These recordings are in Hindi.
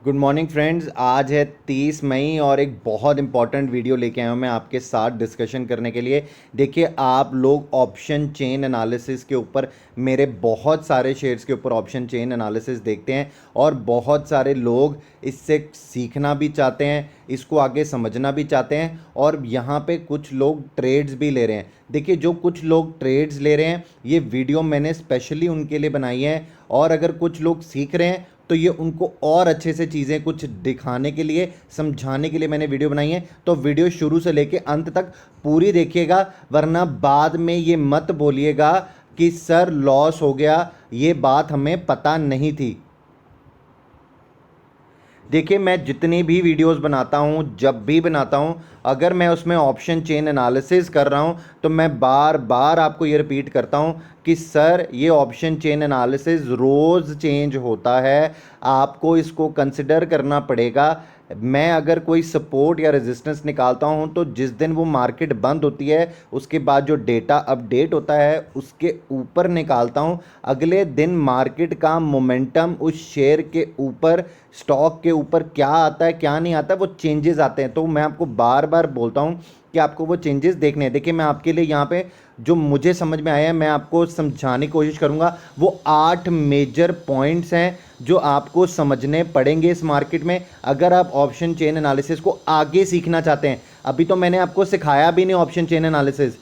Good morning friends. आज है 30 मई और एक बहुत इंपॉर्टेंट वीडियो लेके आया हूँ मैं आपके साथ डिस्कशन करने के लिए। देखिए, आप लोग ऑप्शन चेन एनालिसिस के ऊपर मेरे बहुत सारे शेयर्स के ऊपर ऑप्शन चेन एनालिसिस देखते हैं और बहुत सारे लोग इससे सीखना भी चाहते हैं, इसको आगे समझना भी चाहते हैं और यहाँ पे कुछ लोग ट्रेड्स भी ले रहे हैं। देखिए, जो कुछ लोग ट्रेड्स ले रहे हैं ये वीडियो मैंने स्पेशली उनके लिए बनाई है और अगर कुछ लोग सीख रहे हैं तो ये उनको और अच्छे से चीज़ें कुछ दिखाने के लिए, समझाने के लिए मैंने वीडियो बनाई है। तो वीडियो शुरू से लेके अंत तक पूरी देखिएगा, वरना बाद में ये मत बोलिएगा कि सर लॉस हो गया, ये बात हमें पता नहीं थी। देखिए, मैं जितनी भी वीडियोस बनाता हूँ, जब भी बनाता हूँ, अगर मैं उसमें ऑप्शन चेन एनालिसिस कर रहा हूँ तो मैं बार बार आपको ये रिपीट करता हूँ कि सर ये ऑप्शन चेन एनालिसिस रोज़ चेंज होता है, आपको इसको कंसिडर करना पड़ेगा। मैं अगर कोई सपोर्ट या रेजिस्टेंस निकालता हूँ तो जिस दिन वो मार्केट बंद होती है उसके बाद जो डेटा अपडेट होता है उसके ऊपर निकालता हूँ। अगले दिन मार्केट का मोमेंटम उस शेयर के ऊपर, स्टॉक के ऊपर क्या आता है क्या नहीं आता, वो चेंजेस आते हैं। तो मैं आपको बार बार बोलता हूँ कि आपको वो चेंजेस देखने हैं। देखिए, मैं आपके लिए यहाँ पे जो मुझे समझ में आया है मैं आपको समझाने की कोशिश करूँगा। वो 8 मेजर पॉइंट्स हैं जो आपको समझने पड़ेंगे इस मार्केट में, अगर आप ऑप्शन चेन एनालिसिस को आगे सीखना चाहते हैं। अभी तो मैंने आपको सिखाया भी नहीं ऑप्शन चेन एनालिसिस,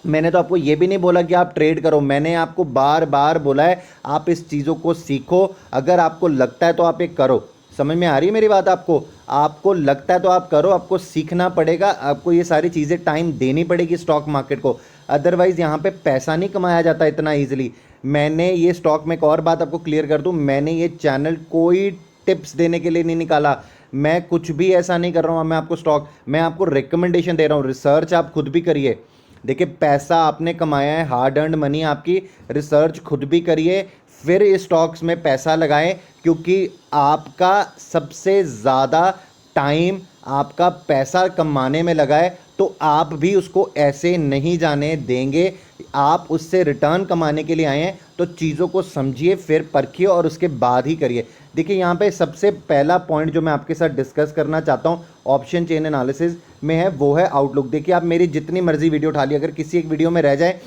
मैंने तो आपको ये भी नहीं बोला कि आप ट्रेड करो। मैंने आपको बार बार बोला है आप इस चीज़ों को सीखो, अगर आपको लगता है तो आप एक करो। समझ में आ रही है मेरी बात आपको? आपको लगता है तो आप करो, आपको सीखना पड़ेगा, आपको ये सारी चीज़ें टाइम देनी पड़ेगी स्टॉक मार्केट को। अदरवाइज़ यहाँ पे पैसा नहीं कमाया जाता इतना ईजिली। मैंने ये स्टॉक में एक और बात आपको क्लियर कर दूँ, मैंने ये चैनल कोई टिप्स देने के लिए नहीं निकाला, मैं कुछ भी ऐसा नहीं कर रहा हूँ। मैं आपको स्टॉक, मैं आपको रिकमेंडेशन दे रहा हूँ, रिसर्च आप खुद भी करिए। देखिए, पैसा आपने कमाया है, हार्ड अर्नड मनी आपकी, रिसर्च खुद भी करिए, फिर इस स्टॉक्स में पैसा लगाएं, क्योंकि आपका सबसे ज़्यादा टाइम आपका पैसा कमाने में लगा है तो आप भी उसको ऐसे नहीं जाने देंगे। आप उससे रिटर्न कमाने के लिए आए हैं तो चीज़ों को समझिए, फिर परखिए और उसके बाद ही करिए। देखिए, यहाँ पे सबसे पहला पॉइंट जो मैं आपके साथ डिस्कस करना चाहता हूँ ऑप्शन चेन एनालिसिस में है, वो है आउटलुक। देखिए, आप मेरी जितनी मर्जी वीडियो उठा ली, अगर किसी एक वीडियो में रह जाए,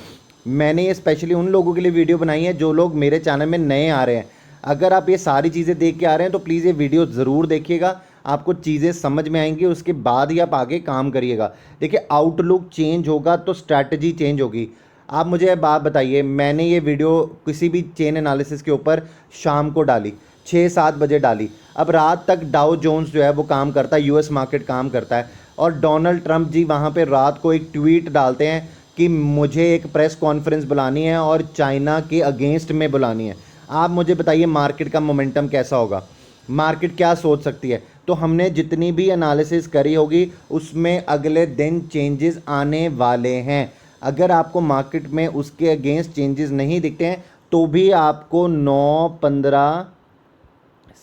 मैंने ये स्पेशली उन लोगों के लिए वीडियो बनाई है जो लोग मेरे चैनल में नए आ रहे हैं। अगर आप ये सारी चीज़ें देख के आ रहे हैं तो प्लीज़ ये वीडियो ज़रूर देखिएगा, आपको चीज़ें समझ में आएंगी, उसके बाद ही आप आगे काम करिएगा। देखिए, आउटलुक चेंज होगा तो स्ट्रैटेजी चेंज होगी। आप मुझे बात बताइए, मैंने ये वीडियो किसी भी चेन एनालिसिस के ऊपर शाम को डाली, 6-7 बजे डाली। अब रात तक डाउ जोन्स जो है वो काम करता है, यूएस मार्केट काम करता है और डोनाल्ड ट्रंप जी वहाँ पे रात को एक ट्वीट डालते हैं कि मुझे एक प्रेस कॉन्फ्रेंस बुलानी है और चाइना के अगेंस्ट में बुलानी है। आप मुझे बताइए मार्केट का मोमेंटम कैसा होगा, मार्केट क्या सोच सकती है? तो हमने जितनी भी एनालिसिस करी होगी उसमें अगले दिन चेंजेस आने वाले हैं। अगर आपको मार्केट में उसके अगेंस्ट चेंजेस नहीं दिखते हैं तो भी आपको 9:15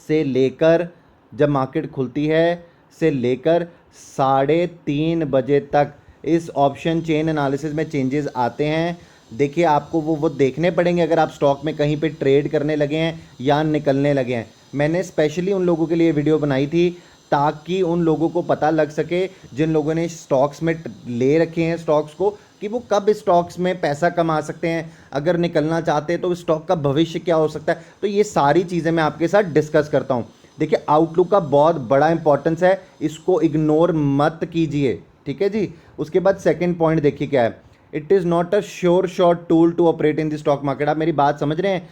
से लेकर, जब मार्केट खुलती है, से लेकर 3:30 बजे तक इस ऑप्शन चेन एनालिसिस में चेंजेस आते हैं। देखिए, आपको वो देखने पड़ेंगे अगर आप स्टॉक में कहीं पे ट्रेड करने लगे हैं या निकलने लगे हैं। मैंने स्पेशली उन लोगों के लिए वीडियो बनाई थी ताकि उन लोगों को पता लग सके जिन लोगों ने स्टॉक्स में ले रखे हैं स्टॉक्स को, कि वो कब स्टॉक्स में पैसा कमा सकते हैं, अगर निकलना चाहते हैं तो स्टॉक का भविष्य क्या हो सकता है। तो ये सारी चीज़ें मैं आपके साथ डिस्कस करता हूँ। देखिए, आउटलुक का बहुत बड़ा इंपॉर्टेंस है, इसको इग्नोर मत कीजिए, ठीक है जी। उसके बाद सेकंड पॉइंट देखिए क्या है, it is not a sure shot tool to operate in the stock market. आप मेरी बात समझ रहे हैं?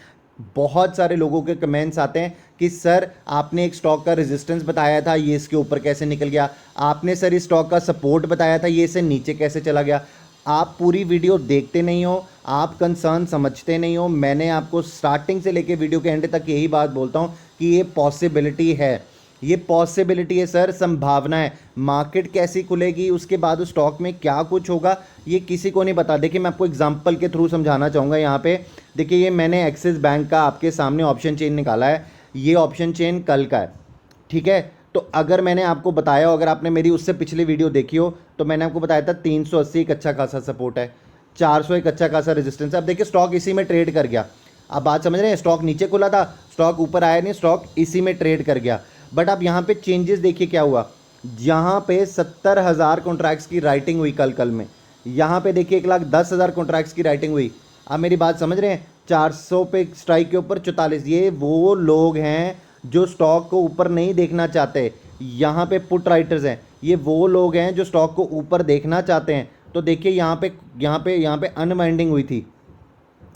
बहुत सारे लोगों के कमेंट्स आते हैं कि सर आपने एक स्टॉक का रेजिस्टेंस बताया था, ये इसके ऊपर कैसे निकल गया, आपने सर इस स्टॉक का सपोर्ट बताया था, ये इसे नीचे कैसे चला गया। आप पूरी वीडियो देखते नहीं हो, आप कंसर्न समझते नहीं हो। मैंने आपको स्टार्टिंग से लेके वीडियो के एंड तक यही बात बोलता हूँ कि ये पॉसिबिलिटी है, ये पॉसिबिलिटी है सर, संभावना है। मार्केट कैसी खुलेगी, उसके बाद उस स्टॉक में क्या कुछ होगा, ये किसी को नहीं पता। देखिए, मैं आपको एग्जांपल के थ्रू समझाना चाहूँगा यहाँ पे। देखिए, ये मैंने एक्सिस बैंक का आपके सामने ऑप्शन चेन निकाला है, ये ऑप्शन चेन कल का है, ठीक है। तो अगर मैंने आपको बताया हो, अगर आपने मेरी उससे पिछली वीडियो देखी हो, तो मैंने आपको बताया था 380 एक अच्छा खासा सपोर्ट है, 400 एक अच्छा खासा रेजिस्टेंस है। अब देखिए, स्टॉक इसी में ट्रेड कर गया। आप बात समझ रहे हैं? स्टॉक नीचे खुला था, स्टॉक ऊपर आया नहीं, स्टॉक इसी में ट्रेड कर गया। बट आप यहाँ पे चेंजेस देखिए क्या हुआ, यहाँ पे 70,000 कॉन्ट्रैक्ट्स की राइटिंग हुई कल में, यहाँ पे देखिए 1,10,000 कॉन्ट्रैक्ट्स की राइटिंग हुई। आप मेरी बात समझ रहे हैं, 400 पे स्ट्राइक के ऊपर 44। ये वो लोग हैं जो स्टॉक को ऊपर नहीं देखना चाहते, यहाँ पे पुट राइटर्स हैं, ये वो लोग हैं जो स्टॉक को ऊपर देखना चाहते हैं। तो देखिए यहाँ पे अनवाइंडिंग हुई थी,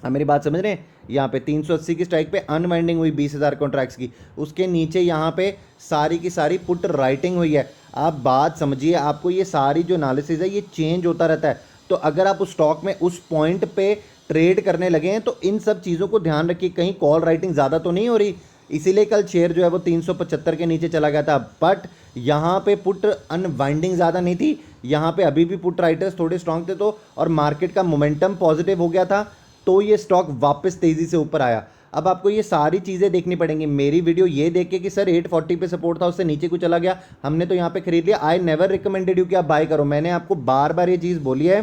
आप मेरी बात समझ रहे हैं, यहाँ पे 380 की स्ट्राइक पे अनवाइंडिंग हुई 20,000 कॉन्ट्रैक्ट्स की, उसके नीचे यहाँ पे सारी की सारी पुट राइटिंग हुई है। आप बात समझिए, आपको ये सारी जो एनालिसिस है ये चेंज होता रहता है। तो अगर आप उस स्टॉक में उस पॉइंट पे ट्रेड करने लगे हैं तो इन सब चीज़ों को ध्यान रखिए, कहीं कॉल राइटिंग ज़्यादा तो नहीं हो रही, इसीलिए कल शेयर जो है वो 375 के नीचे चला गया था। बट यहाँ पे पुट अनवाइंडिंग ज़्यादा नहीं थी, यहाँ पे अभी भी पुट राइटर्स थोड़े स्ट्रांग थे, तो और मार्केट का मोमेंटम पॉजिटिव हो गया था, तो ये स्टॉक वापस तेज़ी से ऊपर आया। अब आपको ये सारी चीज़ें देखनी पड़ेंगी। मेरी वीडियो ये देख के कि सर 840 पे सपोर्ट था, उससे नीचे को चला गया, हमने तो यहाँ पे खरीद लिया, आई नेवर रिकमेंडेड यू कि आप बाय करो। मैंने आपको बार बार ये चीज़ बोली है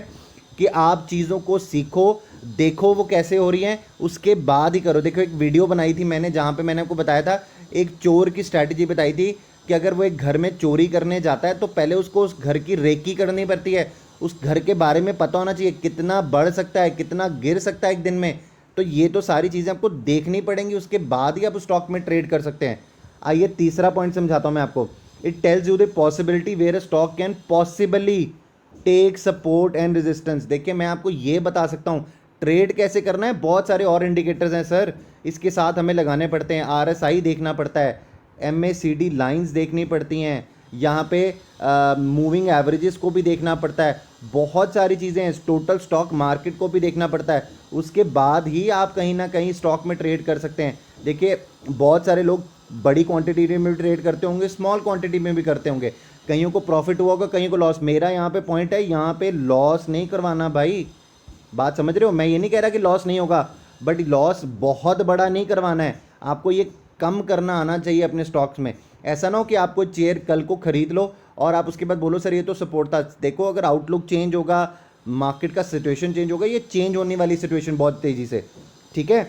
कि आप चीज़ों को सीखो, देखो वो कैसे हो रही हैं, उसके बाद ही करो। देखो एक वीडियो बनाई थी मैंने, जहाँ पे मैंने आपको बताया था, एक चोर की स्ट्रैटेजी बताई थी कि अगर वो एक घर में चोरी करने जाता है तो पहले उसको उस घर की रेकी करनी पड़ती है, उस घर के बारे में पता होना चाहिए, कितना बढ़ सकता है, कितना गिर सकता है एक दिन में। तो ये तो सारी चीज़ें आपको देखनी पड़ेंगी, उसके बाद ही आप स्टॉक में ट्रेड कर सकते हैं। आइए तीसरा पॉइंट समझाता हूँ मैं आपको। It tells you the possibility where a stock can possibly take support and resistance. देखिए मैं आपको ये बता सकता हूँ ट्रेड कैसे करना है, बहुत सारे और इंडिकेटर्स हैं सर, इसके साथ हमें लगाने पड़ते हैं। RSI देखना पड़ता है, MACD लाइंस देखनी पड़ती हैं, यहाँ पे मूविंग एवरेजेस को भी देखना पड़ता है, बहुत सारी चीज़ें हैं, टोटल स्टॉक मार्केट को भी देखना पड़ता है, उसके बाद ही आप कहीं ना कहीं स्टॉक में ट्रेड कर सकते हैं। देखिए बहुत सारे लोग बड़ी क्वांटिटी में भी ट्रेड करते होंगे, स्मॉल क्वांटिटी में भी करते होंगे, कईयों को प्रॉफिट हुआ होगा, कईयों को लॉस। मेरा यहाँ पे पॉइंट है, यहाँ पे लॉस नहीं करवाना भाई, बात समझ रहे हो। मैं ये नहीं कह रहा कि लॉस नहीं होगा, बट लॉस बहुत बड़ा नहीं करवाना है आपको, ये कम करना आना चाहिए अपने स्टॉक्स में। ऐसा ना हो कि आपको चेयर कल को खरीद लो और आप उसके बाद बोलो सर ये तो सपोर्ट था। देखो अगर आउटलुक चेंज होगा, मार्केट का सिचुएशन चेंज होगा, ये चेंज होने वाली सिचुएशन बहुत तेज़ी से, ठीक है।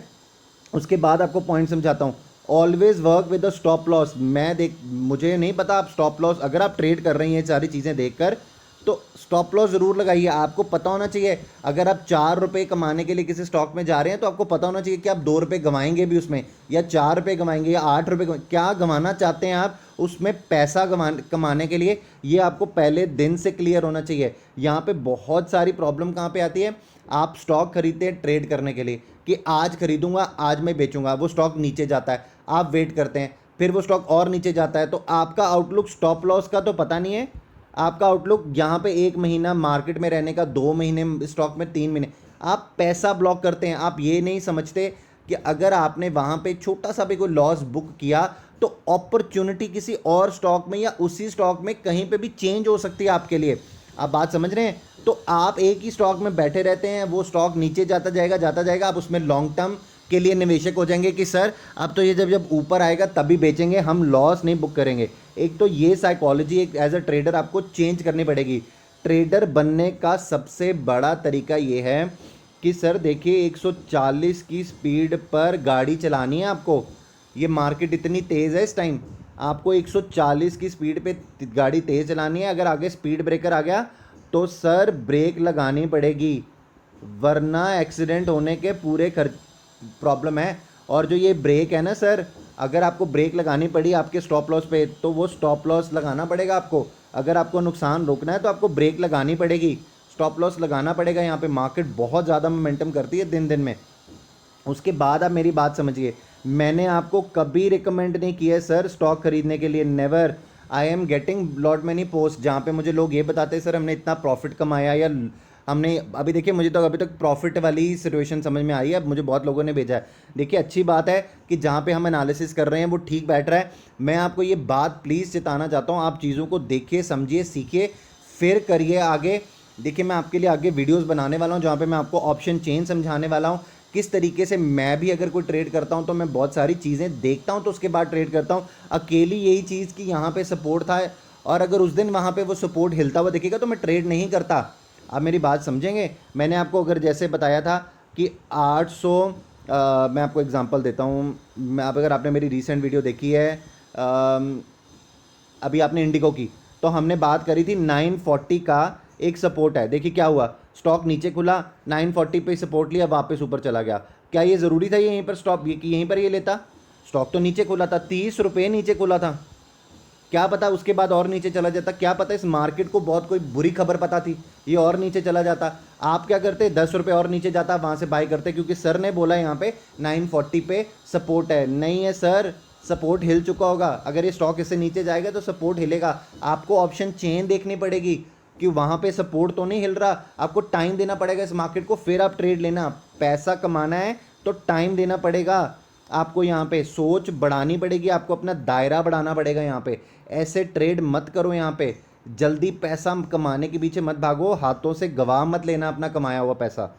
उसके बाद आपको पॉइंट समझाता हूँ। Always work with the stop loss. मुझे नहीं पता आप स्टॉप लॉस, अगर आप ट्रेड कर रही हैं सारी चीज़ें देखकर, तो स्टॉप लॉस ज़रूर लगाइए। आपको पता होना चाहिए, अगर आप 4 रुपये कमाने के लिए किसी स्टॉक में जा रहे हैं तो आपको पता होना चाहिए कि आप 2 रुपये गंवाएंगे भी उसमें, या 4 रुपये गंवाएंगे, या 8 रुपये, क्या गंवाना चाहते हैं आप उसमें पैसा कमाने के लिए, ये आपको पहले दिन से क्लियर होना चाहिए। यहाँ पे बहुत सारी प्रॉब्लम कहाँ पे आती है, आप स्टॉक खरीदते हैं ट्रेड करने के लिए कि आज खरीदूंगा आज मैं बेचूंगा, वो स्टॉक नीचे जाता है, आप वेट करते हैं, फिर वो स्टॉक और नीचे जाता है, तो आपका आउटलुक स्टॉप लॉस का तो पता नहीं है, आपका आउटलुक यहाँ पे 1 महीना मार्केट में रहने का, 2 महीने स्टॉक में, 3 महीने, आप पैसा ब्लॉक करते हैं। आप ये नहीं समझते कि अगर आपने वहाँ पे छोटा सा भी कोई लॉस बुक किया तो अपॉर्चुनिटी किसी और स्टॉक में या उसी स्टॉक में कहीं पे भी चेंज हो सकती है आपके लिए। आप बात समझ रहे हैं। तो आप एक ही स्टॉक में बैठे रहते हैं, वो स्टॉक नीचे जाता जाएगा, आप उसमें लॉन्ग टर्म के लिए निवेशक हो जाएंगे कि सर अब तो ये जब ऊपर आएगा तभी बेचेंगे, हम लॉस नहीं बुक करेंगे। एक तो ये साइकोलॉजी एक एज अ ट्रेडर आपको चेंज करनी पड़ेगी। ट्रेडर बनने का सबसे बड़ा तरीका ये है कि सर देखिए 140 की स्पीड पर गाड़ी चलानी है आपको, ये मार्केट इतनी तेज़ है इस टाइम, आपको 140 की स्पीड पे गाड़ी तेज़ चलानी है। अगर आगे स्पीड ब्रेकर आ गया तो सर ब्रेक लगानी पड़ेगी, वरना एक्सीडेंट होने के पूरे प्रॉब्लम है। और जो ये ब्रेक है ना सर, अगर आपको ब्रेक लगानी पड़ी आपके स्टॉप लॉस पे, तो वो स्टॉप लॉस लगाना पड़ेगा आपको। अगर आपको नुकसान रोकना है तो आपको ब्रेक लगानी पड़ेगी, स्टॉप लॉस लगाना पड़ेगा। यहाँ पे मार्केट बहुत ज़्यादा मोमेंटम करती है दिन दिन में। उसके बाद आप मेरी बात समझिए, मैंने आपको कभी रिकमेंड नहीं किया है सर स्टॉक खरीदने के लिए, never. I am getting lot many post जहाँ पे मुझे लोग ये बताते हैं सर हमने इतना प्रॉफिट कमाया, या हमने अभी देखिए मुझे तो अभी तक प्रॉफिट वाली सिचुएशन समझ में आई है, अब मुझे बहुत लोगों ने भेजा है। देखिए अच्छी बात है कि जहाँ पे हम एनालिसिस कर रहे हैं वो ठीक बैठ रहा है। मैं आपको ये बात प्लीज़ चिताना चाहता हूँ, आप चीज़ों को देखिए, समझिए, सीखिए, फिर करिए आगे। देखिए मैं आपके लिए आगे वीडियोज़ बनाने वाला हूँ जहाँ पर मैं आपको ऑप्शन चेन समझाने वाला हूँ, किस तरीके से मैं भी अगर कोई ट्रेड करता हूं तो मैं बहुत सारी चीज़ें देखता हूं तो उसके बाद ट्रेड करता हूं। अकेली यही चीज़ कि यहाँ पे सपोर्ट था और अगर उस दिन वहाँ पे वो सपोर्ट हिलता हुआ दिखेगा तो मैं ट्रेड नहीं करता। आप मेरी बात समझेंगे। मैंने आपको अगर जैसे बताया था कि 800, मैं आपको एग्जांपल देता हूँ, मैं, आप अगर आपने मेरी रीसेंट वीडियो देखी है अभी आपने इंडिगो की, तो हमने बात करी थी 940 का एक सपोर्ट है। देखिए क्या हुआ, स्टॉक नीचे खुला, 940 पे सपोर्ट लिया, वापस ऊपर चला गया। क्या ये ज़रूरी था ये यहीं पर स्टॉप, ये कि यहीं पर ये लेता? स्टॉक तो नीचे खुला था, 30 रुपये नीचे खुला था। क्या पता उसके बाद और नीचे चला जाता, क्या पता इस मार्केट को बहुत कोई बुरी खबर पता थी, ये और नीचे चला जाता। आप क्या करते, 10 रुपये और नीचे जाता, वहाँ से बाई करते, क्योंकि सर ने बोला यहाँ पे 940 पे सपोर्ट है। नहीं है सर, सपोर्ट हिल चुका होगा। अगर ये स्टॉक इससे नीचे जाएगा तो सपोर्ट हिलेगा। आपको ऑप्शन चेन देखनी पड़ेगी कि वहाँ पे सपोर्ट तो नहीं हिल रहा, आपको टाइम देना पड़ेगा इस मार्केट को, फिर आप ट्रेड लेना। पैसा कमाना है तो टाइम देना पड़ेगा आपको, यहाँ पे सोच बढ़ानी पड़ेगी, आपको अपना दायरा बढ़ाना पड़ेगा। यहाँ पे ऐसे ट्रेड मत करो, यहाँ पे जल्दी पैसा कमाने के पीछे मत भागो, हाथों से गवा मत लेना अपना कमाया हुआ पैसा।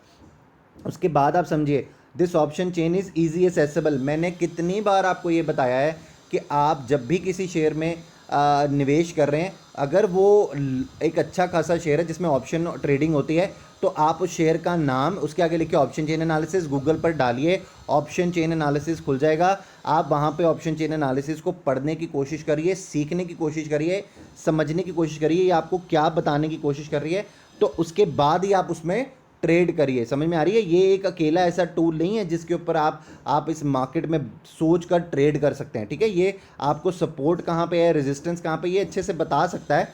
उसके बाद आप समझिए, this option chain is easy accessible. मैंने कितनी बार आपको ये बताया है कि आप जब भी किसी शेयर में निवेश कर रहे हैं, अगर वो एक अच्छा खासा शेयर है जिसमें ऑप्शन ट्रेडिंग होती है, तो आप उस शेयर का नाम उसके आगे लिखिए ऑप्शन चेन एनालिसिस, गूगल पर डालिए, ऑप्शन चेन एनालिसिस खुल जाएगा। आप वहाँ पे ऑप्शन चेन एनालिसिस को पढ़ने की कोशिश करिए, सीखने की कोशिश करिए, समझने की कोशिश करिए ये आपको क्या बताने की कोशिश कर रही है, तो उसके बाद ही आप उसमें ट्रेड करिए। समझ में आ रही है? ये एक अकेला ऐसा टूल नहीं है जिसके ऊपर आप इस मार्केट में सोच कर ट्रेड कर सकते हैं, ठीक है? ये आपको सपोर्ट कहाँ पे है, रेजिस्टेंस कहाँ पे, ये अच्छे से बता सकता है,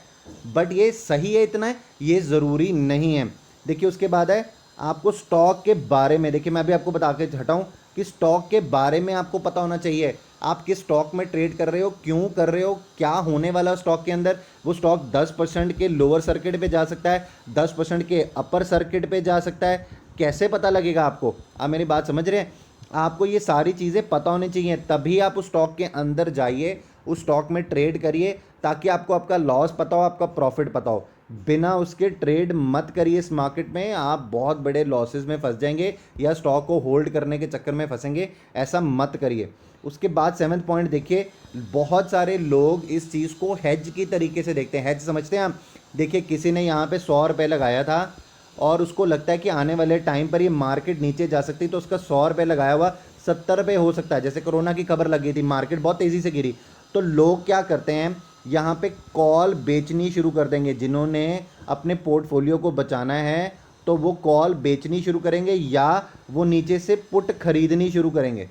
बट ये सही है इतना है, ये ज़रूरी नहीं है। देखिए उसके बाद है आपको स्टॉक के बारे में, देखिए मैं अभी आपको बता के हटाऊँ कि स्टॉक के बारे में आपको पता होना चाहिए। आप किस स्टॉक में ट्रेड कर रहे हो, क्यों कर रहे हो, क्या होने वाला स्टॉक के अंदर। वो स्टॉक 10% के लोअर सर्किट पे जा सकता है, 10% के अपर सर्किट पे जा सकता है, कैसे पता लगेगा आपको? आप मेरी बात समझ रहे हैं? आपको ये सारी चीज़ें पता होनी चाहिए, तभी आप उस स्टॉक के अंदर जाइए, उस स्टॉक में ट्रेड करिए, ताकि आपको आपका लॉस पता हो, आपका प्रॉफिट पता हो। बिना उसके ट्रेड मत करिए इस मार्केट में, आप बहुत बड़े लॉसेस में फंस जाएंगे या स्टॉक को होल्ड करने के चक्कर में फंसेंगे, ऐसा मत करिए। उसके बाद 7th पॉइंट देखिए, बहुत सारे लोग इस चीज़ को हेज की तरीके से देखते हैं। हेज समझते हैं आप? देखिए किसी ने यहाँ पे 100 रुपये लगाया था और उसको लगता है कि आने वाले टाइम पर ये मार्केट नीचे जा सकती, तो उसका 100 रुपये लगाया हुआ 70 रुपये हो सकता है। जैसे कोरोना की खबर लगी थी, मार्केट बहुत तेज़ी से गिरी, तो लोग क्या करते हैं, यहाँ पे कॉल बेचनी शुरू कर देंगे। जिन्होंने अपने पोर्टफोलियो को बचाना है तो वो कॉल बेचनी शुरू करेंगे या वो नीचे से पुट खरीदनी शुरू करेंगे।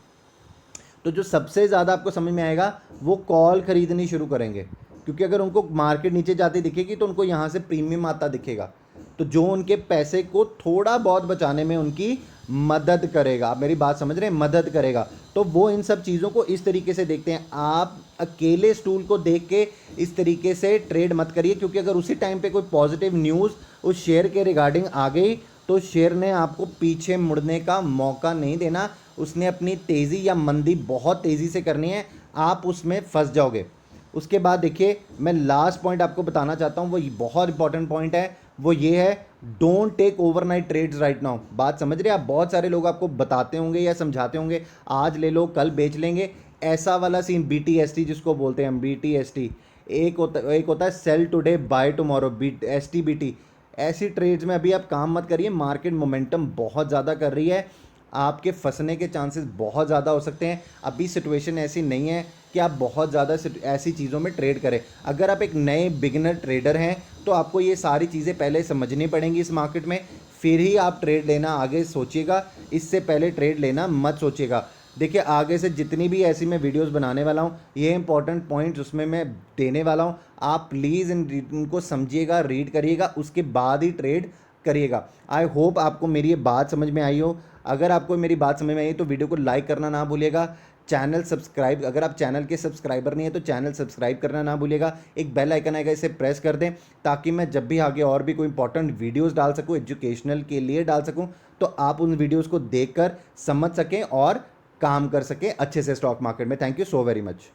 तो जो सबसे ज़्यादा आपको समझ में आएगा वो कॉल खरीदनी शुरू करेंगे, क्योंकि अगर उनको मार्केट नीचे जाती दिखेगी तो उनको यहाँ से प्रीमियम आता दिखेगा, तो जो उनके पैसे को थोड़ा बहुत बचाने में उनकी मदद करेगा। आप मेरी बात समझ रहे हैं? मदद करेगा। तो वो इन सब चीज़ों को इस तरीके से देखते हैं। आप अकेले स्टूल को देख के इस तरीके से ट्रेड मत करिए, क्योंकि अगर उसी टाइम पे कोई पॉजिटिव न्यूज़ उस शेयर के रिगार्डिंग आ गई तो शेयर ने आपको पीछे मुड़ने का मौका नहीं देना। उसने अपनी तेज़ी या मंदी बहुत तेज़ी से करनी है, आप उसमें फंस जाओगे। उसके बाद देखिए, मैं लास्ट पॉइंट आपको बताना चाहता हूँ, वो बहुत इंपॉर्टेंट पॉइंट है, वो ये है, don't take overnight trades right now. बात समझ रहे हैं आप? बहुत सारे लोग आपको बताते होंगे या समझाते होंगे, आज ले लो कल बेच लेंगे, ऐसा वाला सीन, BTST जिसको बोलते हैं हम, BTST। एक होता है sell today buy tomorrow, STBT। ऐसी ट्रेड्स में अभी आप काम मत करिए, मार्केट मोमेंटम बहुत ज़्यादा कर रही है, आपके फंसने के चांसेस बहुत ज़्यादा हो सकते हैं। अभी सिचुएशन ऐसी नहीं है कि आप बहुत ज़्यादा ऐसी चीज़ों में ट्रेड करें। अगर आप एक नए बिगिनर ट्रेडर हैं तो आपको ये सारी चीज़ें पहले समझनी पड़ेंगी इस मार्केट में, फिर ही आप ट्रेड लेना आगे सोचिएगा, इससे पहले ट्रेड लेना मत सोचिएगा। देखिए आगे से जितनी भी ऐसी मैं वीडियोस बनाने वाला हूँ, ये इंपॉर्टेंट पॉइंट्स उसमें मैं देने वाला हूँ, आप प्लीज़ इनको समझिएगा, रीड करिएगा, उसके बाद ही ट्रेड करिएगा। आई होप आपको मेरी ये बात समझ में आई हो। अगर आपको मेरी बात समझ में आई तो वीडियो को लाइक करना ना भूलिएगा, चैनल सब्सक्राइब, अगर आप चैनल के सब्सक्राइबर नहीं है तो चैनल सब्सक्राइब करना ना भूलिएगा। एक बेल आइकन आएगा, इसे प्रेस कर दें ताकि मैं जब भी आगे और भी कोई इंपॉर्टेंट वीडियोस डाल सकूं, एजुकेशनल के लिए डाल सकूं, तो आप उन वीडियोस को देखकर समझ सकें और काम कर सकें अच्छे से स्टॉक मार्केट में। Thank you so very much.